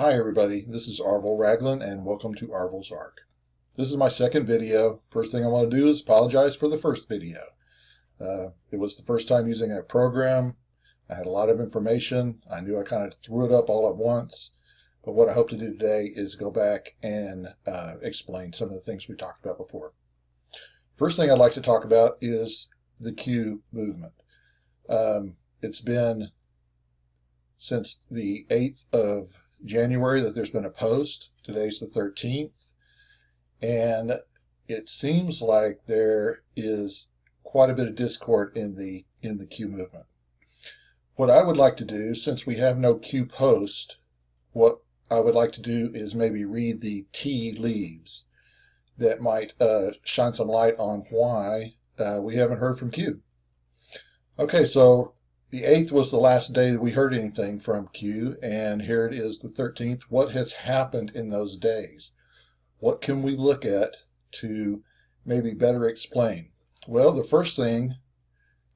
Hi everybody, this is Arvil Raglan and welcome to Arvil'sArk. This is my second video. First thing I want to do is apologize for the first video. It was the first time using that program. I had a lot of information. I knew I kind of threw it up all at once. But what I hope to do today is go back and explain some of the things we talked about before. First thing I'd like to talk about is the Q movement. It's been since the 8th of January that there's been a post. Today's the 13th, and it seems like there is quite a bit of discord in the Q movement. What I would like to do, since we have no Q post, what I would like to do is maybe read the Tleaves that might shine some light on why we haven't heard from Q. Okay, so the 8th was the last day that we heard anything from Q, and here it is, the 13th. What has happened in those days? What can we look at to maybe better explain? Well, the first thing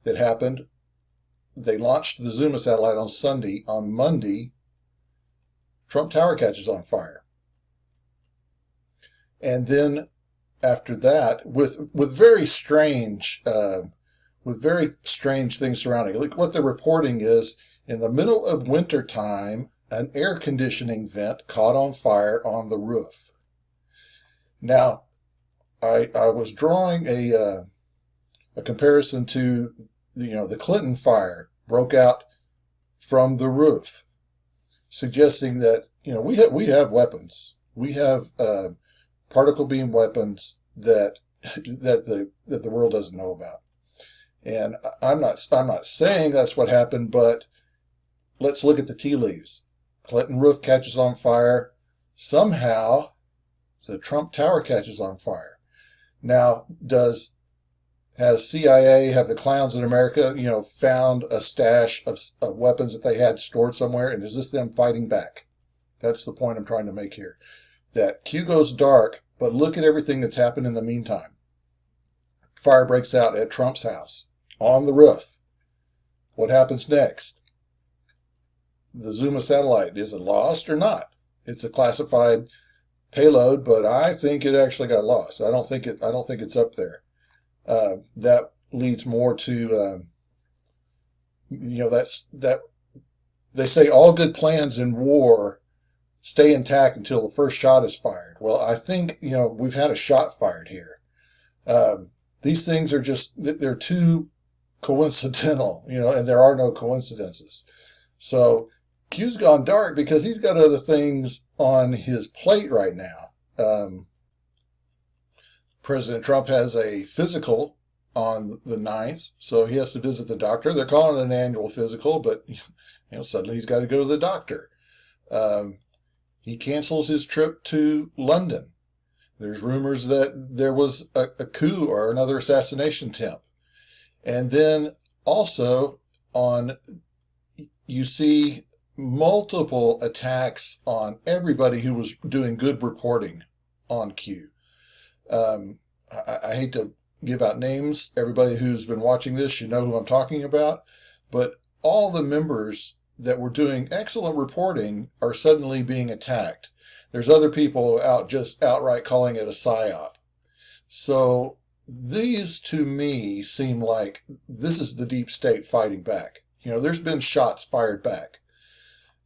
that happened, they launched the Zuma satellite on Sunday. On Monday, Trump Tower catches on fire. And then after that, with very strange things surrounding it. Like what they're reporting is, in the middle of winter time, an air conditioning vent caught on fire on the roof. Now, I was drawing a comparison to the Clinton fire broke out from the roof, suggesting that we have weapons. We have particle beam weapons that the world doesn't know about. And I'm not saying that's what happened, but let's look at the tea leaves. Clinton roof catches on fire. Somehow, the Trump Tower catches on fire. Now, has CIA, have the clowns in America, found a stash of weapons that they had stored somewhere, and is this them fighting back? That's the point I'm trying to make here. That Q goes dark, but look at everything that's happened in the meantime. Fire breaks out at Trump's house, on the roof. What happens next? The Zuma satellite, is it lost or not? It's a classified payload, but I think it actually got lost. I don't think it's up there. That leads more to that they say all good plans in war stay intact until the first shot is fired. Well, I think we've had a shot fired here. These things are they're too coincidental, and there are no coincidences. So Q's gone dark because he's got other things on his plate right now. President Trump has a physical on the 9th, so he has to visit the doctor. They're calling it an annual physical, but suddenly he's got to go to the doctor. He cancels his trip to London. There's rumors that there was a coup or another assassination attempt. And then also you see multiple attacks on everybody who was doing good reporting on Q. I hate to give out names. Everybody who's been watching this should know who I'm talking about. But all the members that were doing excellent reporting are suddenly being attacked. There's other people just outright calling it a psyop. So these, to me, seem like this is the deep state fighting back. There's been shots fired back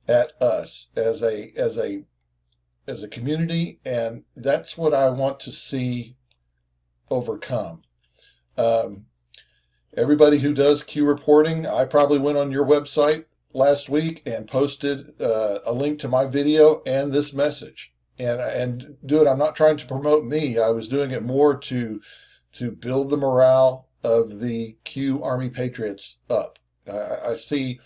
at us as a community, and that's what I want to see overcome. Everybody who does Q reporting, I probably went on your website last week and posted a link to my video and this message, and do it. I'm not trying to promote me. I was doing it more to build the morale of the Q Army Patriots up. I see,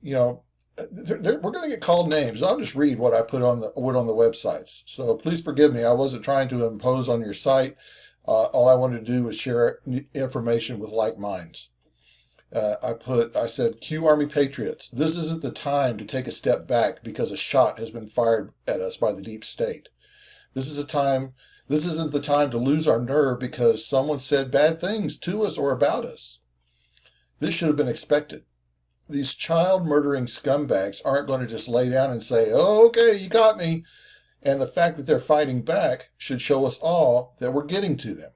we're going to get called names. I'll just read what I put on the websites. So please forgive me. I wasn't trying to impose on your site. All I wanted to do was share information with like minds. I said, Q Army Patriots, this isn't the time to take a step back because a shot has been fired at us by the deep state. This isn't the time to lose our nerve because someone said bad things to us or about us. This should have been expected. these child murdering scumbags aren't going to just lay down and say, oh, okay, you got me. And the fact that they're fighting back should show us all that we're getting to them.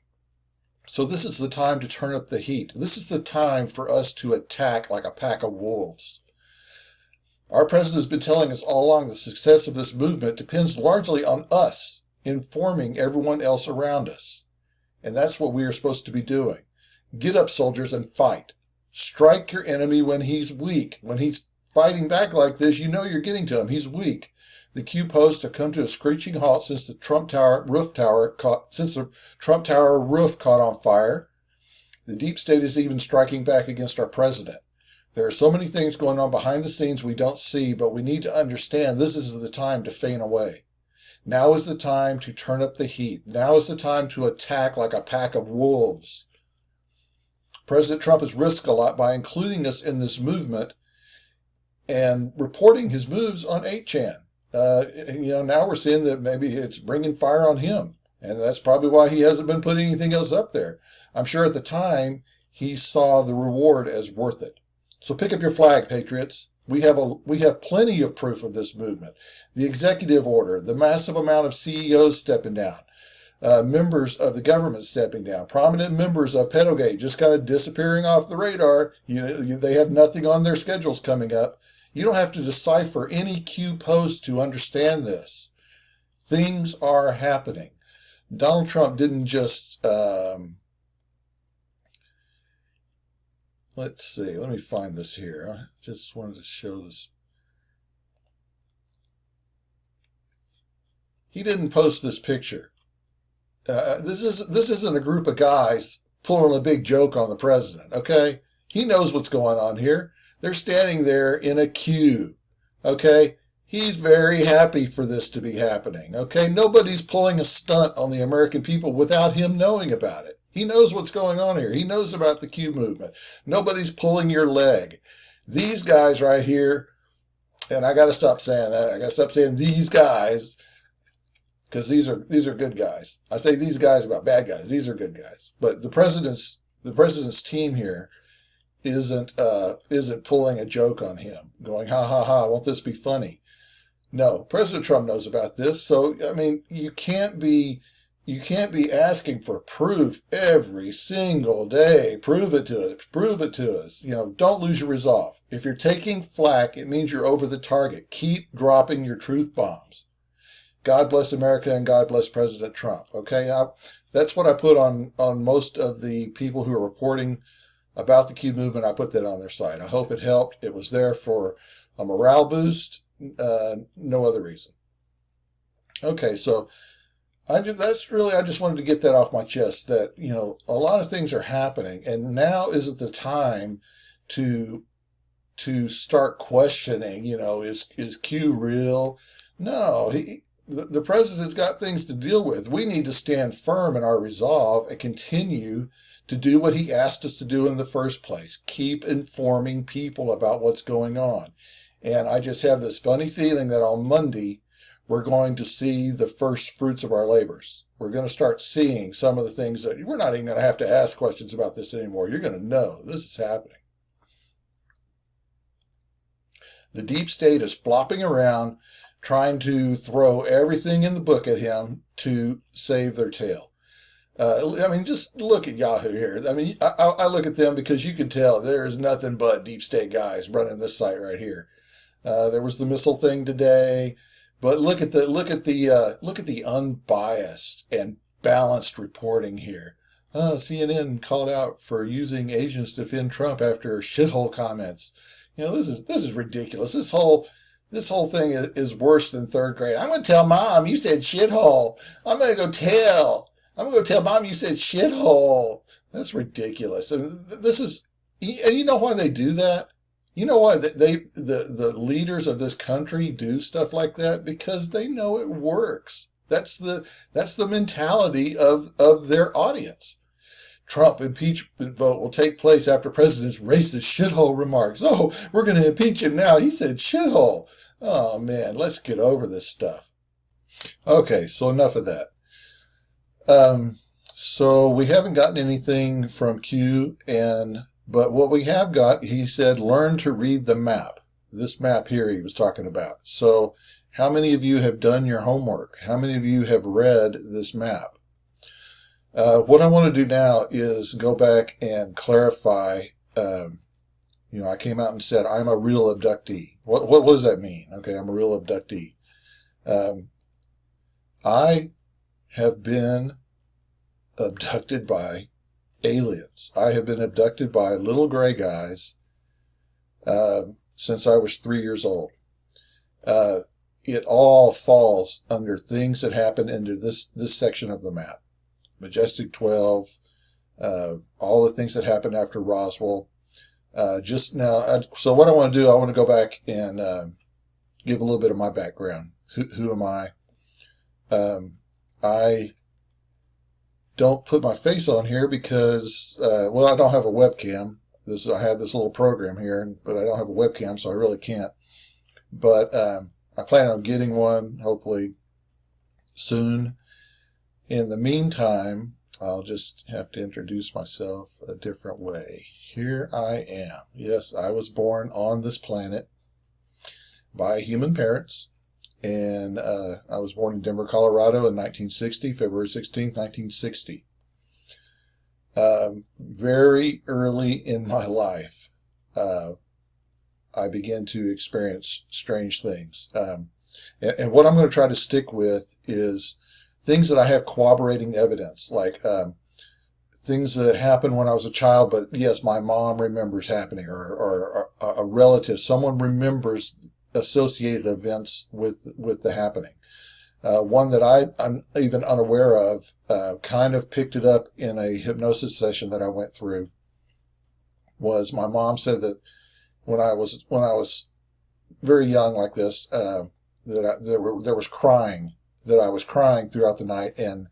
So this is the time to turn up the heat. This is the time for us to attack like a pack of wolves. Our president has been telling us all along the success of this movement depends largely on us informing everyone else around us. And that's what we are supposed to be doing. Get up, soldiers, and fight. Strike your enemy when he's weak. When he's fighting back like this, you know you're getting to him. He's weak. The Q posts have come to a screeching halt since the Trump Tower roof caught on fire. The deep state is even striking back against our president. There are so many things going on behind the scenes we don't see, but we need to understand this is the time to faint away. Now is the time to turn up the heat. Now is the time to attack like a pack of wolves. President Trump has risked a lot by including us in this movement and reporting his moves on 8chan. Now we're seeing that maybe it's bringing fire on him, and that's probably why he hasn't been putting anything else up there. I'm sure at the time he saw the reward as worth it. So pick up your flag, patriots. We have plenty of proof of this movement. The executive order, the massive amount of CEOs stepping down, members of the government stepping down, prominent members of Pedogate just kind of disappearing off the radar. They have nothing on their schedules coming up. You don't have to decipher any Q post to understand this. Things are happening. Donald Trump didn't just, let's see, let me find this here. I just wanted to show this. He didn't post this picture. This isn't a group of guys pulling a big joke on the president, okay? He knows what's going on here. They're standing there in a queue, okay? He's very happy for this to be happening, okay? Nobody's pulling a stunt on the American people without him knowing about it. He knows what's going on here. He knows about the Q movement. Nobody's pulling your leg. These guys right here, and I got to stop saying that. I got to stop saying these guys, because these are good guys. I say these guys about bad guys. These are good guys. But the president's team here isn't pulling a joke on him, going, ha, ha, ha, won't this be funny? No, President Trump knows about this. So, I mean, you can't be asking for proof every single day. Prove it to us. Prove it to us. Don't lose your resolve. If you're taking flack, it means you're over the target. Keep dropping your truth bombs. God bless America and God bless President Trump. Okay, that's what I put on most of the people who are reporting about the Q movement. I put that on their site. I hope it helped. It was there for a morale boost. No other reason. Okay, so I just wanted to get that off my chest, that a lot of things are happening, and now isn't the time to start questioning. Is Q real? No, the president's got things to deal with. We need to stand firm in our resolve and continue to do what he asked us to do in the first place. Keep informing people about what's going on. And I just have this funny feeling that on Monday, we're going to see the first fruits of our labors. We're going to start seeing some of the things that we're not even going to have to ask questions about this anymore. You're going to know this is happening. The deep state is flopping around, trying to throw everything in the book at him to save their tail. Just look at Yahoo here. I look at them because you can tell there's nothing but deep state guys running this site right here. There was the missile thing today, but look at the unbiased and balanced reporting here. CNN called out for using Asians to defend Trump after shithole comments. This is ridiculous. This whole thing is worse than third grade. I'm going to tell Mom you said shithole. I'm going to go tell Mom you said shithole. That's ridiculous. And you know why they do that? You know why the leaders of this country do stuff like that? Because they know it works. That's the mentality of their audience. Trump impeachment vote will take place after president's racist shithole remarks. Oh, we're going to impeach him now. He said shithole. Oh, man, let's get over this stuff. Okay, so enough of that. So we haven't gotten anything from Q, and But what we have got, he said, learn to read the map. This map here he was talking about. So how many of you have done your homework? How many of you have read this map? What I want to do now is go back and clarify. I came out and said, I'm a real abductee. What does that mean? Okay, I'm a real abductee. I have been abducted by aliens. I have been abducted by little gray guys since I was 3 years old. It all falls under things that happen into this section of the map. Majestic 12, all the things that happened after Roswell. Just now, so what I want to do, I want to go back and give a little bit of my background. Who am I? I don't put my face on here because, well, I don't have a webcam. I have this little program here, but I don't have a webcam, so I really can't. But I plan on getting one, hopefully soon. In the meantime, I'll just have to introduce myself a different way. Here I am. Yes, I was born on this planet by human parents. And I was born in Denver, Colorado in 1960, February 16th, 1960. Very early in my life, I began to experience strange things. And what I'm going to try to stick with is things that I have corroborating evidence, like things that happened when I was a child, but yes, my mom remembers happening, or a relative, someone remembers associated events with the happening. One that I'm even unaware of, kind of picked it up in a hypnosis session that I went through, was my mom said that when I was very young like this, there was crying, that I was crying throughout the night, and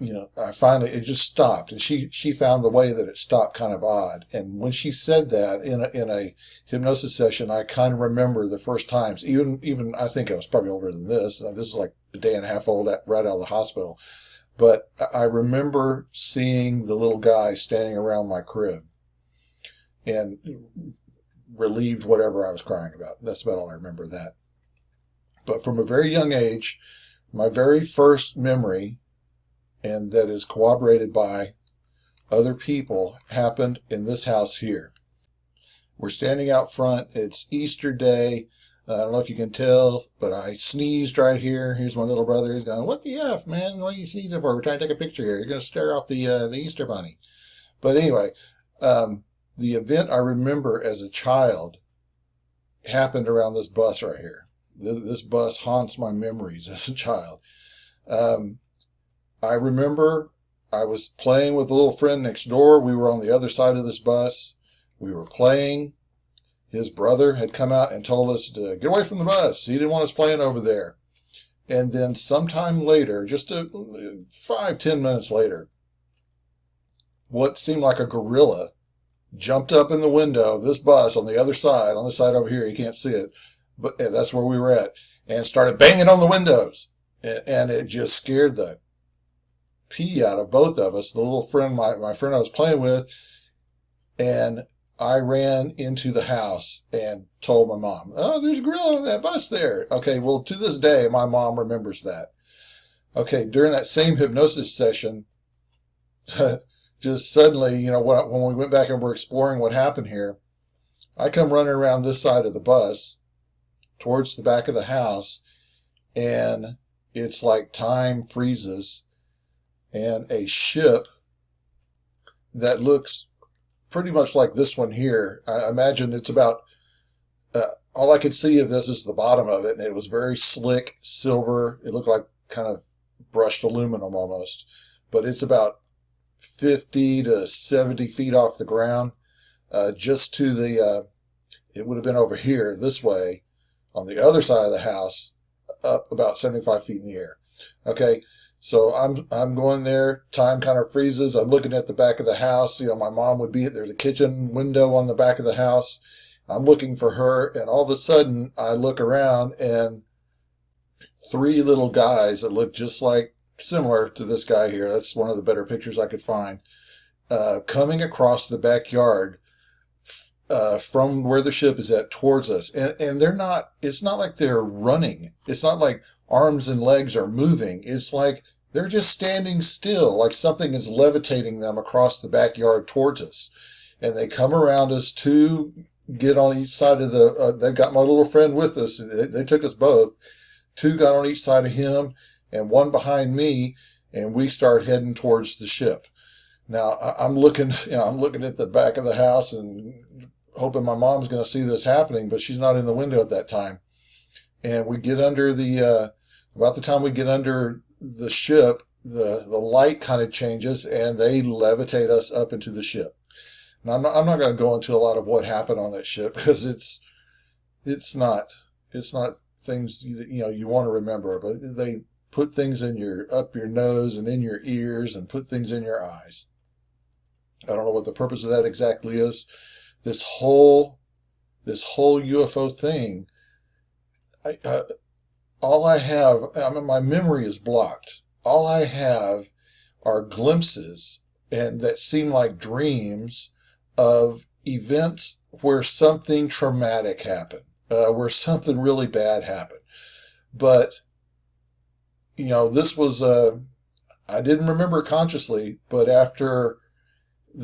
it just stopped, and she found the way that it stopped kind of odd. And when she said that in a hypnosis session, I kind of remember the first times, even I think I was probably older than this. This is like a day and a half old, right out of the hospital. But I remember seeing the little guy standing around my crib and relieved whatever I was crying about. That's about all I remember of that. But from a very young age, my very first memory, and that is corroborated by other people, happened in this house here. We're standing out front. It's Easter Day. I don't know if you can tell, but I sneezed right here. Here's my little brother. He's going, "What the F, man? What are you sneezing for? We're trying to take a picture here. You're going to stare off the Easter bunny." But anyway, the event I remember as a child happened around this bus right here. This bus haunts my memories as a child. I remember I was playing with a little friend next door. We were on the other side of this bus. We were playing. His brother had come out and told us to get away from the bus. He didn't want us playing over there. And then sometime later, just 5-10 minutes later, what seemed like a gorilla jumped up in the window of this bus on the other side, on the side over here. You can't see it, but that's where we were at, and started banging on the windows. And it just scared the pee out of both of us, the little friend, my friend I was playing with. And I ran into the house and told my mom, "Oh, there's a gorilla on that bus there." Okay, well, to this day, my mom remembers that. Okay, during that same hypnosis session, just suddenly, when we went back and were exploring what happened here, I come running around this side of the bus towards the back of the house, and it's like time freezes, and a ship that looks pretty much like this one here. I imagine it's about, all I could see of this is the bottom of it, and it was very slick silver. It looked like kind of brushed aluminum almost, but it's about 50 to 70 feet off the ground, just to the, it would have been over here this way on the other side of the house, up about 75 feet in the air. Okay. So I'm going there. Time kind of freezes. I'm looking at the back of the house. My mom would be there's a kitchen window on the back of the house. I'm looking for her, and all of a sudden I look around, and 3 little guys that look just like, similar to this guy here. That's one of the better pictures I could find. coming across the backyard from where the ship is at towards us. And they're not, it's not like they're running. It's not like arms and legs are moving. It's like they're just standing still, like something is levitating them across the backyard towards us. And they come around us, two get on each side of the, they've got my little friend with us. They took us both. Two got on each side of him and one behind me, and we start heading towards the ship. Now I'm looking, I'm looking at the back of the house and hoping my mom's going to see this happening, but she's not in the window at that time. And we get under the, about the time we get under the ship, the light kind of changes and they levitate us up into the ship. Now I'm not going to go into a lot of what happened on that ship because it's not things you want to remember, but they put things in up your nose and in your ears and put things in your eyes. I don't know what the purpose of that exactly is. This whole UFO thing, all I have, I mean, my memory is blocked. All I have are glimpses and that seem like dreams of events where something traumatic happened, where something really bad happened. But, this was, I didn't remember it consciously, but after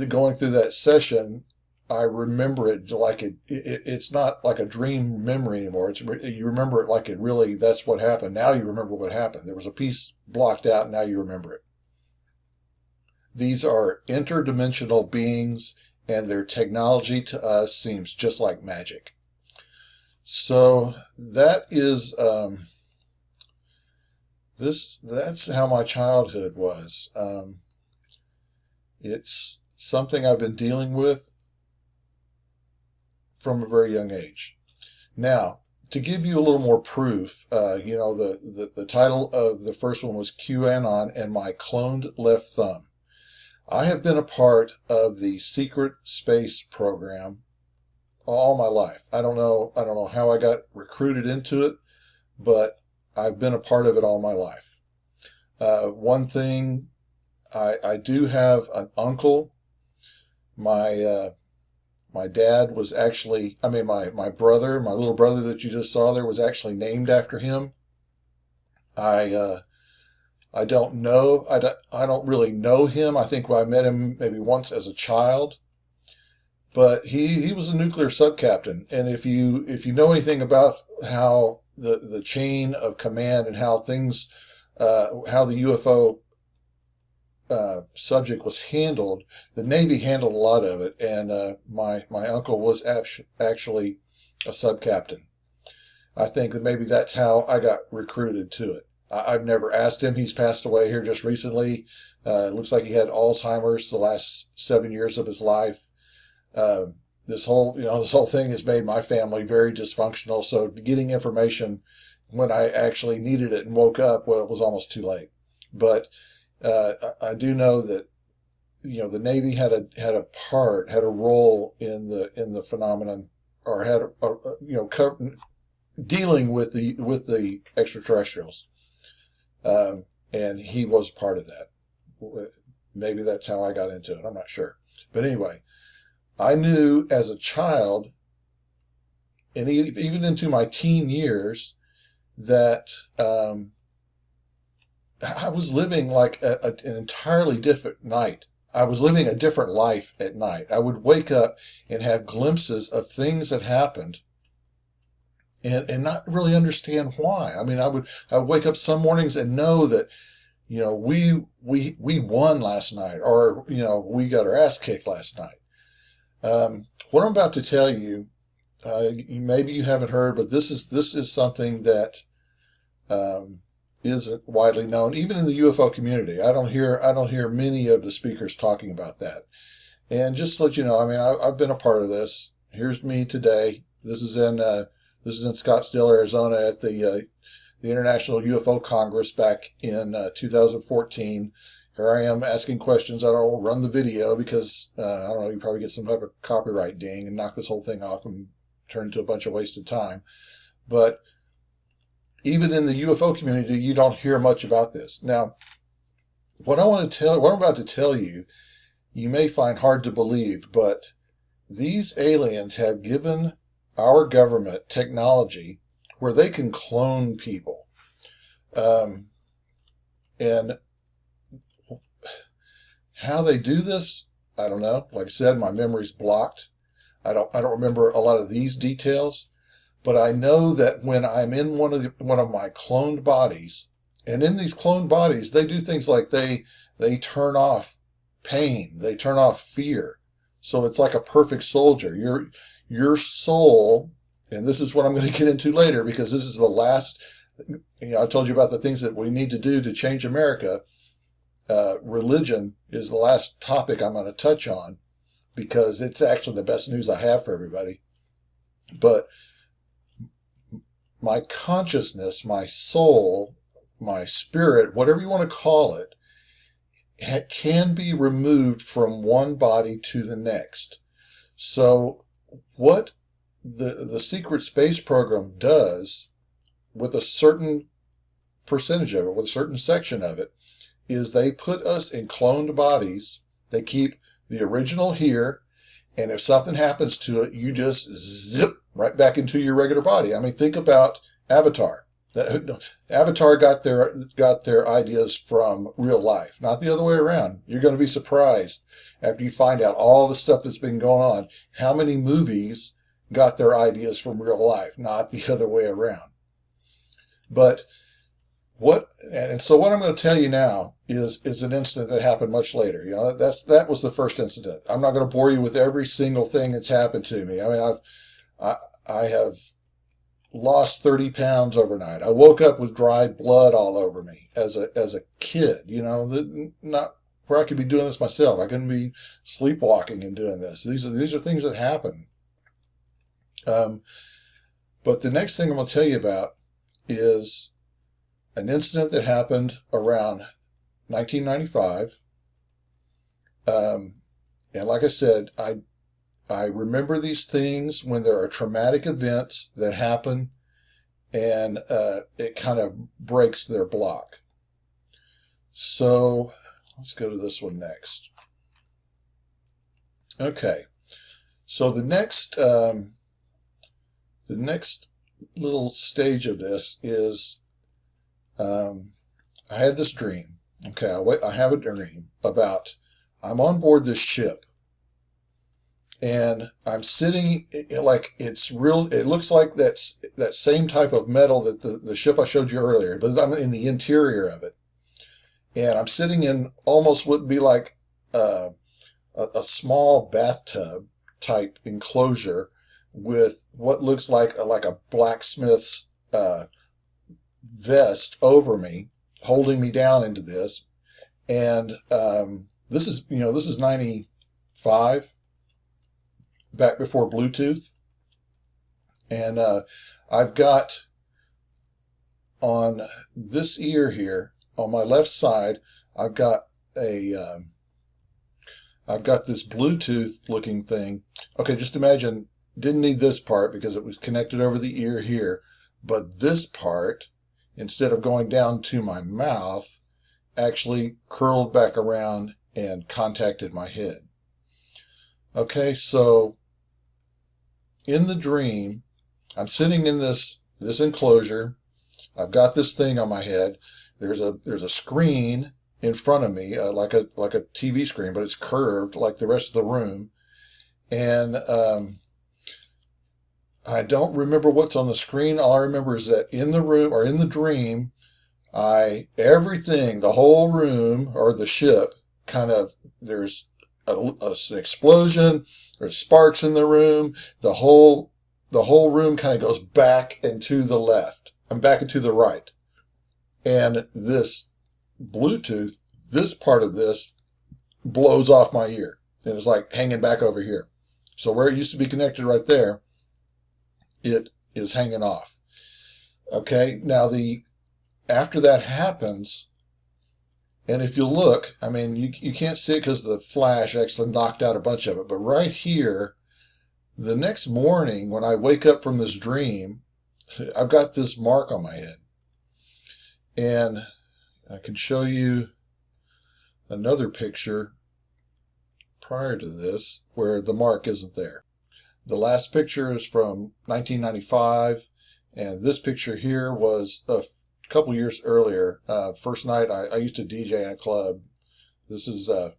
going through that session, I remember it like it's not like a dream memory anymore. You remember it like it really, that's what happened. Now you remember what happened. There was a piece blocked out. Now you remember it. These are interdimensional beings, and their technology to us seems just like magic. So that is, that's how my childhood was. It's something I've been dealing with from a very young age. Now, to give you a little more proof, the title of the first one was Qanon and My Cloned Left Thumb. I have been a part of the secret space program all my life. I don't know how I got recruited into it, but I've been a part of it all my life. One thing, I do have an uncle. My dad was actually, my brother, my little brother that you just saw there was actually named after him. I don't know. I don't really know him. I think I met him maybe once as a child, but he was a nuclear subcaptain. And if you know anything about how the chain of command and how things, how the UFO subject was handled, the Navy handled a lot of it, and my uncle was actually a subcaptain. I think that maybe that's how I got recruited to it. I've never asked him. He's passed away here just recently. It looks like he had Alzheimer's the last 7 years of his life. This whole thing has made my family very dysfunctional. So getting information when I actually needed it and woke up, well, it was almost too late. But I do know that the Navy had a role in the phenomenon, or had dealing with the extraterrestrials. And he was part of that. Maybe that's how I got into it. I'm not sure. But anyway, I knew as a child, and even into my teen years, that I was living like an entirely different night. I was living a different life at night. I would wake up and have glimpses of things that happened and not really understand why. I mean, I would wake up some mornings and know that, we won last night, or, we got our ass kicked last night. What I'm about to tell you, maybe you haven't heard, but this is something that isn't widely known, even in the UFO community. I don't hear many of the speakers talking about that. And just to let you know, I've been a part of this. Here's me today. This is in Scottsdale, Arizona, at the International UFO Congress back in 2014. Here I am asking questions. I don't run the video because I don't know, you probably get some type of copyright ding and knock this whole thing off and turn into a bunch of wasted time. But even in the UFO community, you don't hear much about this. Now, what I'm about to tell you you may find hard to believe, but these aliens have given our government technology where they can clone people. And how they do this, I don't know. Like I said, my memory's blocked. I don't remember a lot of these details, but I know that when I'm in one of my cloned bodies, and in these cloned bodies, they do things like they turn off pain, they turn off fear. So it's like a perfect soldier. Your soul, and this is what I'm going to get into later because this is the last. I told you about the things that we need to do to change America. Religion is the last topic I'm going to touch on because it's actually the best news I have for everybody. But my consciousness, my soul, my spirit, whatever you want to call it, can be removed from one body to the next. So what the secret space program does with a certain percentage of it, with a certain section of it, is they put us in cloned bodies. They keep the original here, and if something happens to it, you just zip right back into your regular body. I mean, think about Avatar. Avatar got their ideas from real life, not the other way around. You're going to be surprised after you find out all the stuff that's been going on, how many movies got their ideas from real life, not the other way around. But what I'm going to tell you now is an incident that happened much later. That was the first incident. I'm not going to bore you with every single thing that's happened to me. I mean, I have lost 30 pounds overnight. I woke up with dried blood all over me as a kid. Not where I could be doing this myself. I couldn't be sleepwalking and doing this. These are things that happen. But the next thing I'm going to tell you about is an incident that happened around 1995. And like I said, I remember these things when there are traumatic events that happen, and it kind of breaks their block. So let's go to this one next. Okay, so the next little stage of this is I had this dream. Okay, I have a dream about I'm on board this ship, and I'm sitting like it's real. It looks like that same type of metal that the ship I showed you earlier, but I'm in the interior of it, and I'm sitting in almost what would be like a small bathtub type enclosure with what looks like a blacksmith's vest over me, holding me down into this. And this is 95, back before Bluetooth. And I've got on this ear here, on my left side, I've got this Bluetooth looking thing. Okay, just imagine, didn't need this part because it was connected over the ear here, but this part, instead of going down to my mouth, actually curled back around and contacted my head. Okay, so in the dream, I'm sitting in this enclosure. I've got this thing on my head. There's a screen in front of me, like a TV screen, but it's curved like the rest of the room. And I don't remember what's on the screen. All I remember is that in the room, or in the dream, everything, the whole room or the ship, there's an explosion, there's sparks in the room, the whole room kind of goes back and to the left and back and to the right. And this Bluetooth, this part of this blows off my ear, and it's like hanging back over here. So where it used to be connected right there, it is hanging off. Okay, now after that happens, and if you look, I mean, you can't see it because the flash actually knocked out a bunch of it, but right here, the next morning when I wake up from this dream, I've got this mark on my head. And I can show you another picture prior to this where the mark isn't there. The last picture is from 1995, and this picture here was a couple years earlier. First night I used to DJ in a club. This is I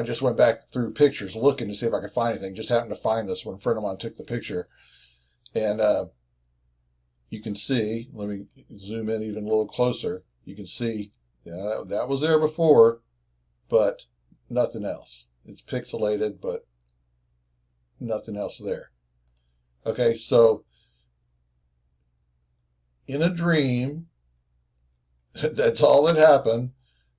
just went back through pictures looking to see if I could find anything. Just happened to find this when a friend of mine took the picture, and you can see. Let me zoom in even a little closer. You can see, yeah, that was there before, but nothing else. It's pixelated, but nothing else there. Okay, so in a dream, that's all that happened.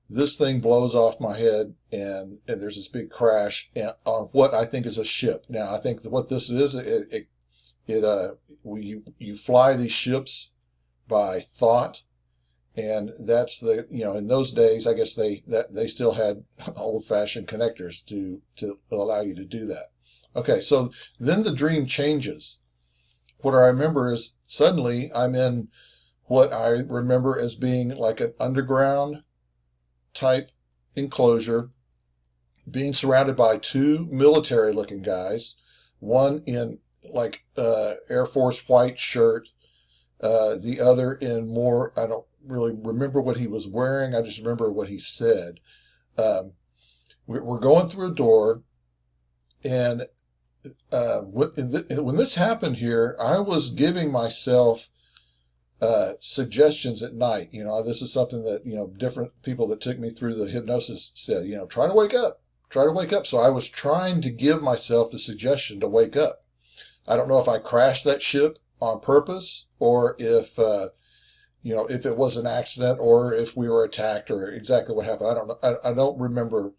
This thing blows off my head, and there's this big crash on what I think is a ship. Now, I think that what this is, you fly these ships by thought, and that's in those days, I guess they still had old-fashioned connectors to allow you to do that. Okay, so then the dream changes. What I remember is suddenly I'm in what I remember as being like an underground type enclosure, being surrounded by two military looking guys, one in like Air Force white shirt, the other in more, I don't really remember what he was wearing, I just remember what he said. We're going through a door, and when this happened here, I was giving myself suggestions at night. This is something that, different people that took me through the hypnosis said, try to wake up, try to wake up. So I was trying to give myself the suggestion to wake up. I don't know if I crashed that ship on purpose, or if it was an accident, or if we were attacked, or exactly what happened. I don't know. I don't remember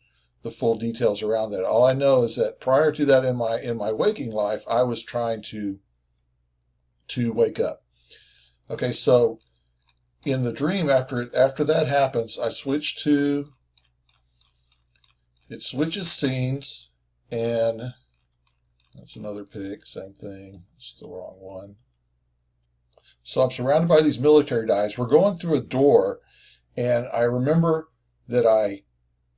the full details around that. All I know is that prior to that, in my waking life, I was trying to wake up. Okay, so in the dream, after that happens, it switches scenes, and that's another pic, same thing, it's the wrong one. So I'm surrounded by these military guys. We're going through a door, and I remember that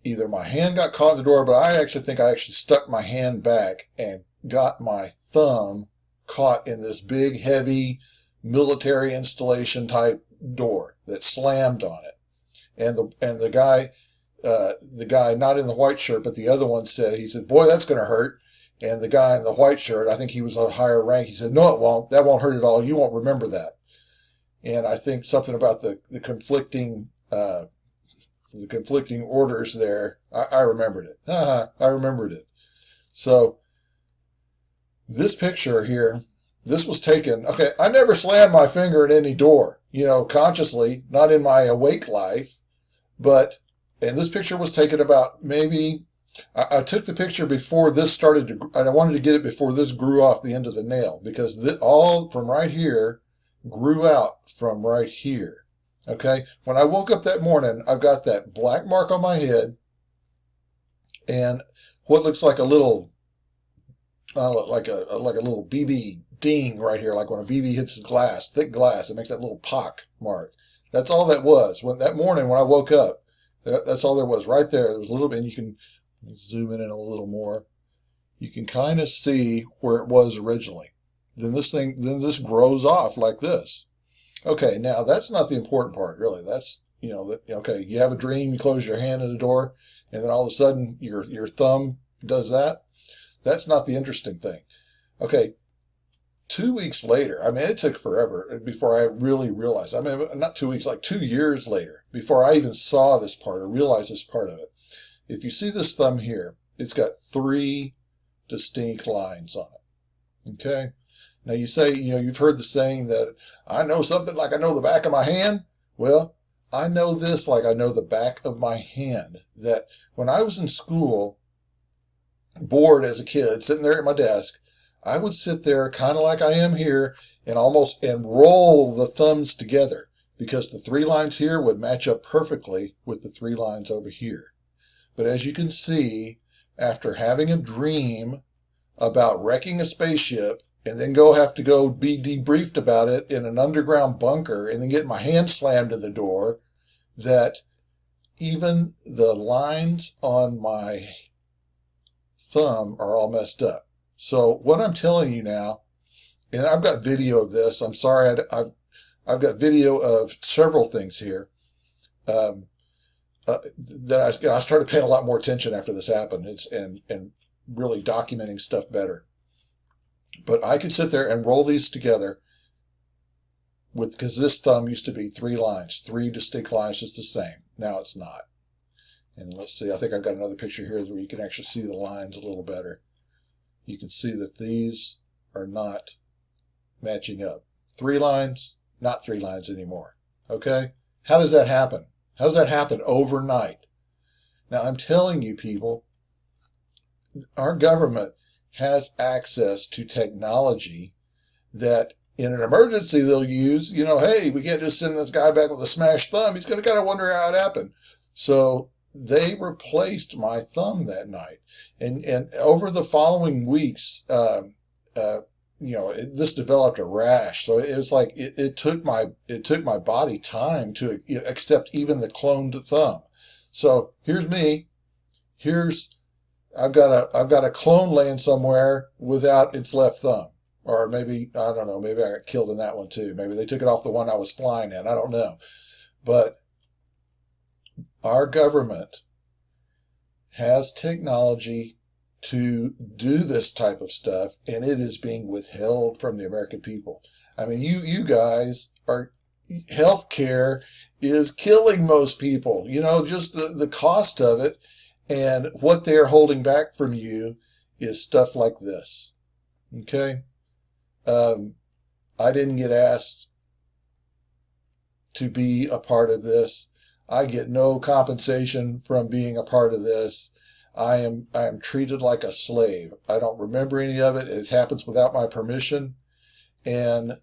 either my hand got caught in the door, but I actually think I stuck my hand back and got my thumb caught in this big, heavy military installation type door that slammed on it. And the guy not in the white shirt, but the other one he said, boy, that's going to hurt. And the guy in the white shirt, I think he was a higher rank, he said, no, it won't. That won't hurt at all. You won't remember that. And I think something about the conflicting orders there. I remembered it. I remembered it. So this picture here, this was taken. Okay, I never slammed my finger in any door, consciously, not in my awake life. And this picture was taken about maybe, I took the picture before this started to, and I wanted to get it before this grew off the end of the nail, because all from right here grew out from right here. Okay, when I woke up that morning, I've got that black mark on my head and what looks like a little, like a little BB ding right here, like when a BB hits glass, thick glass, it makes that little pock mark. That's all that was. That morning when I woke up, that's all there was right there. There was a little bit, and you can zoom in a little more. You can kind of see where it was originally. Then this grows off like this. Okay, now that's not the important part, really. That's, okay, you have a dream, you close your hand in the door, and then all of a sudden your thumb does that. That's not the interesting thing. Okay, 2 weeks later, I mean, it took forever before I really realized. I mean, not 2 weeks, like 2 years later, before I even saw this part or realized this part of it. If you see this thumb here, it's got 3 distinct lines on it. Okay? Now you say, you've heard the saying that I know something like I know the back of my hand. Well, I know this like I know the back of my hand. That when I was in school, bored as a kid, sitting there at my desk, I would sit there kind of like I am here and roll the thumbs together, because the 3 lines here would match up perfectly with the 3 lines over here. But as you can see, after having a dream about wrecking a spaceship and then have to go be debriefed about it in an underground bunker and then get my hand slammed in the door, that even the lines on my thumb are all messed up. So what I'm telling you now, and I've got video of this. I'm sorry, I've got video of several things here that I started paying a lot more attention after this happened. And really documenting stuff better. But I could sit there and roll these together because this thumb used to be 3 lines, 3 distinct lines, just the same. Now it's not. And let's see, I think I've got another picture here where you can actually see the lines a little better. You can see that these are not matching up. 3 lines, not 3 lines anymore. Okay? How does that happen? How does that happen overnight? Now, I'm telling you, people, our government has access to technology that in an emergency they'll use. You know, hey, we can't just send this guy back with a smashed thumb. He's going to kind of wonder how it happened. So they replaced my thumb that night. And over the following weeks, this developed a rash. So it was like it took my body time to accept even the cloned thumb. So here's me. I've got a clone laying somewhere without its left thumb. Or maybe, I don't know, maybe I got killed in that one too. Maybe they took it off the one I was flying in. I don't know. But our government has technology to do this type of stuff, and it is being withheld from the American people. I mean, you guys are, healthcare is killing most people. You know, just the cost of it, and what they're holding back from you is stuff like this. Okay? I didn't get asked to be a part of this. I get no compensation from being a part of this. I am treated like a slave. I don't remember any of it. It happens without my permission, and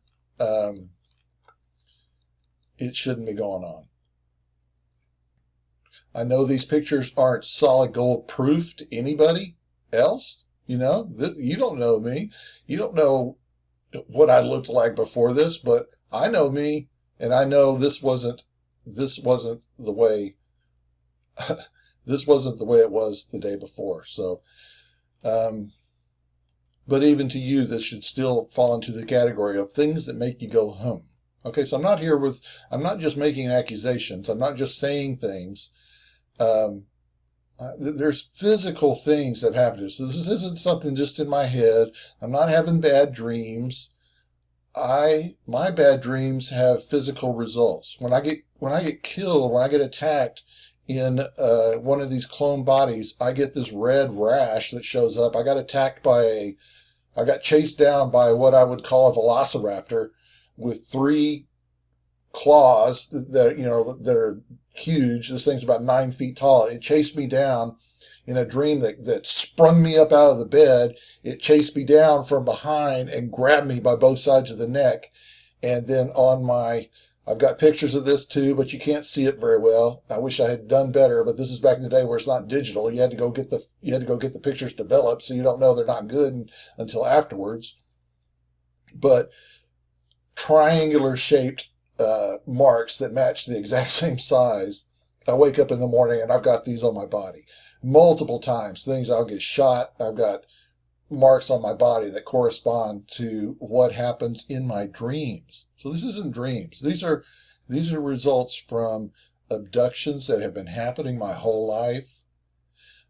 it shouldn't be going on. I know these pictures aren't solid gold proof to anybody else. You know, you don't know me. You don't know what I looked like before this, but I know me, and I know this wasn't the way this wasn't the way it was the day before. So, but even to you, this should still fall into the category of things that make you go, Okay, so I'm not just making accusations. I'm not just saying things. There's physical things that happen to us. This isn't something just in my head. I'm not having bad dreams. My bad dreams have physical results. When I get killed, when I get attacked in one of these clone bodies, I get this red rash that shows up. I got chased down by what I would call a velociraptor with 3 claws that are huge. This thing's about 9 feet tall. It chased me down in a dream that sprung me up out of the bed. It chased me down from behind and grabbed me by both sides of the neck. And then I've got pictures of this too, but you can't see it very well. I wish I had done better, but this is back in the day where it's not digital. You had to go get the pictures developed, so you don't know they're not good until afterwards. But triangular shaped marks that match the exact same size. I wake up in the morning and I've got these on my body multiple times. Things I'll get shot. I've got marks on my body that correspond to what happens in my dreams. So this isn't dreams. These are results from abductions that have been happening my whole life.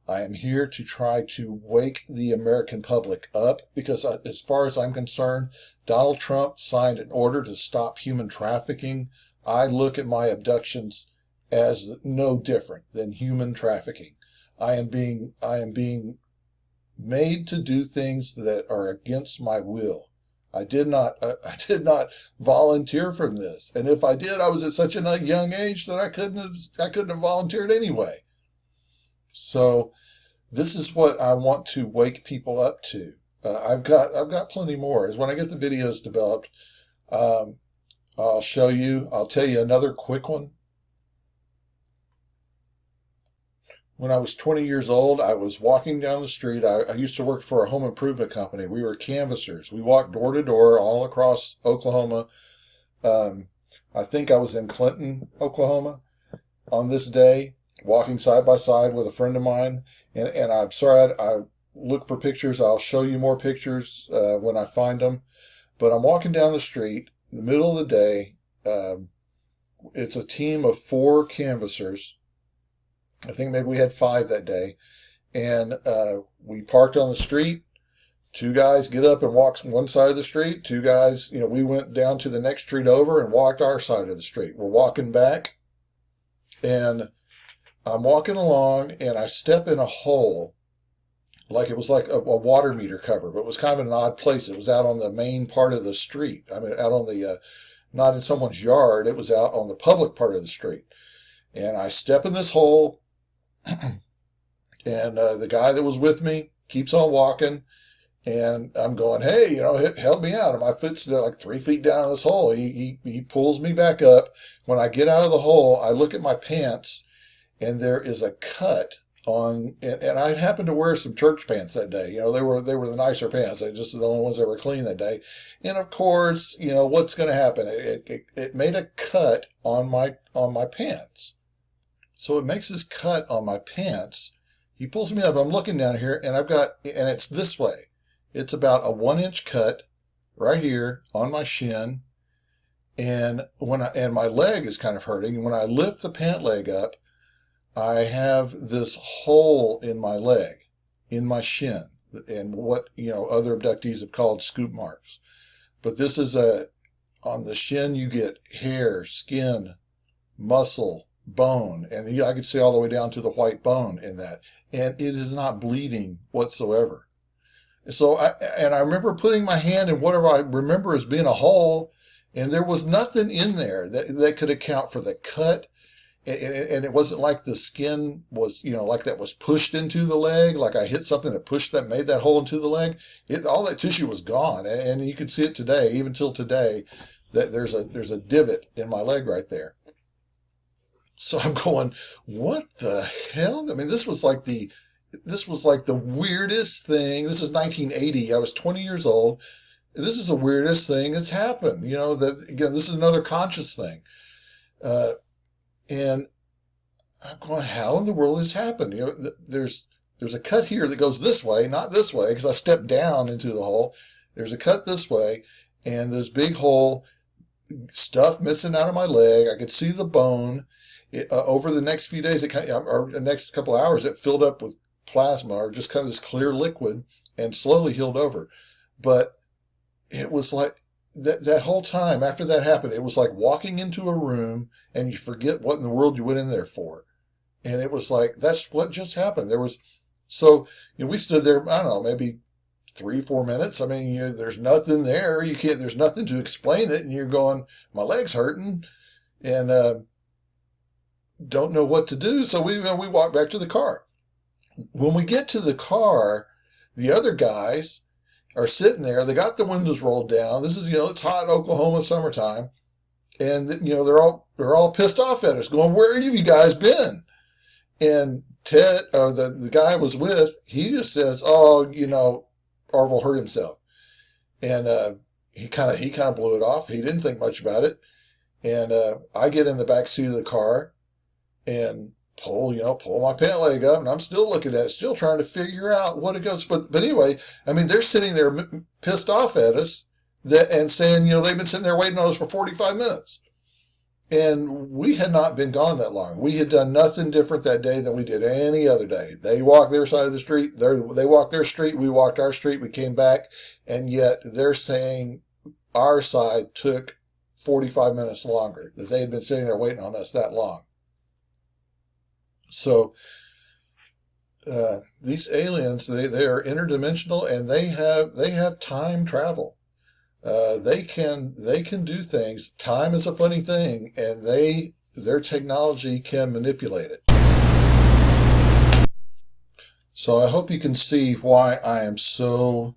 I am here to try to wake the American public up because as far as I'm concerned, Donald Trump signed an order to stop human trafficking. I look at my abductions as no different than human trafficking. I am being made to do things that are against my will. I did not volunteer from this, and if I did, I was at such a young age that I couldn't have volunteered anyway. So this is what I want to wake people up to. I've got plenty more. As when I get the videos developed, I'll show you. I'll tell you another quick one. When I was 20 years old, I was walking down the street. I used to work for a home improvement company. We were canvassers. We walked door to door all across Oklahoma. I think I was in Clinton, Oklahoma, on this day, walking side by side with a friend of mine. And I'm sorry, look for pictures. I'll show you more pictures when I find them. But I'm walking down the street in the middle of the day. It's a team of 4 canvassers. I think maybe we had 5 that day. And we parked on the street. 2 guys get up and walk one side of the street. 2 guys, we went down to the next street over and walked our side of the street. We're walking back, and I'm walking along, and I step in a hole, like it was like a water meter cover, but it was kind of an odd place. It was out on the main part of the street. I mean, out on the, not in someone's yard. It was out on the public part of the street. And I step in this hole, and the guy that was with me keeps on walking. And I'm going, hey, help me out. And my foot's like 3 feet down in this hole. He pulls me back up. When I get out of the hole, I look at my pants, and there is a cut on. And I happened to wear some church pants that day. They were the nicer pants. They just the only ones that were clean that day. And of course, what's going to happen? It made a cut on my pants. So it makes this cut on my pants. He pulls me up. I'm looking down here, and and it's this way. It's about a 1-inch cut right here on my shin, and my leg is kind of hurting. And when I lift the pant leg up, I have this hole in my leg, in my shin, and what other abductees have called scoop marks. But this is on the shin you get hair, skin, muscle, bone, and I could see all the way down to the white bone in that, and it is not bleeding whatsoever. So I remember putting my hand in whatever I remember as being a hole, and there was nothing in there that could account for the cut. And it wasn't like the skin was, like that was pushed into the leg, like I hit something that made that hole into the leg. All that tissue was gone, and you can see it today, even till today, that there's a divot in my leg right there. So I'm going, what the hell? I mean, this was like the weirdest thing. This is 1980. I was 20 years old. This is the weirdest thing that's happened. Again, this is another conscious thing. And I'm going, how in the world has happened? There's a cut here that goes this way, not this way, because I stepped down into the hole. There's a cut this way, and this big hole, stuff missing out of my leg. I could see the bone. Over the next few days, or the next couple of hours, it filled up with plasma, or just kind of this clear liquid, and slowly healed over. But it was like that whole time after that happened, it was like walking into a room and you forget what in the world you went in there for. And it was like, that's what just happened. We stood there, I don't know, maybe 3-4 minutes. I mean, there's nothing there. There's nothing to explain it. And you're going, my leg's hurting, and don't know what to do. So we walk back to the car. When we get to the car, the other guys are sitting there. They got the windows rolled down. This is, it's hot Oklahoma summertime, and they're all pissed off at us, going, "Where have you guys been?" And Ted, the guy I was with, he just says, "Oh, Arvil hurt himself," and he kind of blew it off. He didn't think much about it, and I get in the back seat of the car and pull my pant leg up, and I'm still looking at it, still trying to figure out what it goes. But anyway, I mean, they're sitting there pissed off at us and saying, they've been sitting there waiting on us for 45 minutes. And we had not been gone that long. We had done nothing different that day than we did any other day. They walked their side of the street. They walked their street. We walked our street. We came back. And yet they're saying our side took 45 minutes longer, that they had been sitting there waiting on us that long. So these aliens, they are interdimensional, and they have time travel. They can do things. Time is a funny thing, and their technology can manipulate it. So I hope you can see why I am so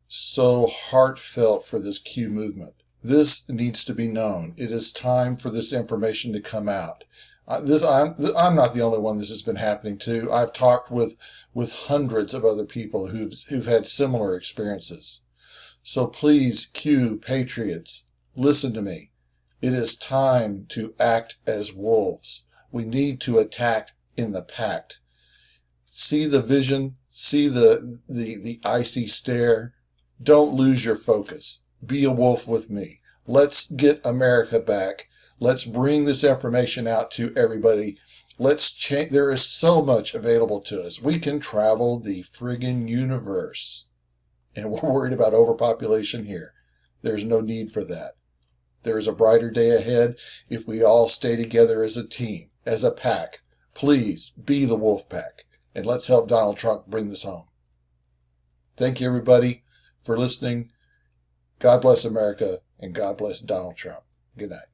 heartfelt for this Q movement. This needs to be known. It is time for this information to come out. I'm not the only one this has been happening to. I've talked with hundreds of other people who've had similar experiences. So please, Q patriots, listen to me. It is time to act as wolves. We need to attack in the pact. See the vision, see the icy stare, don't lose your focus. Be a wolf with me. Let's get America back. Let's bring this information out to everybody. Let's change. There is so much available to us. We can travel the friggin' universe. And we're worried about overpopulation here. There's no need for that. There is a brighter day ahead if we all stay together as a team, as a pack. Please be the wolf pack, and let's help Donald Trump bring this home. Thank you, everybody, for listening. God bless America, and God bless Donald Trump. Good night.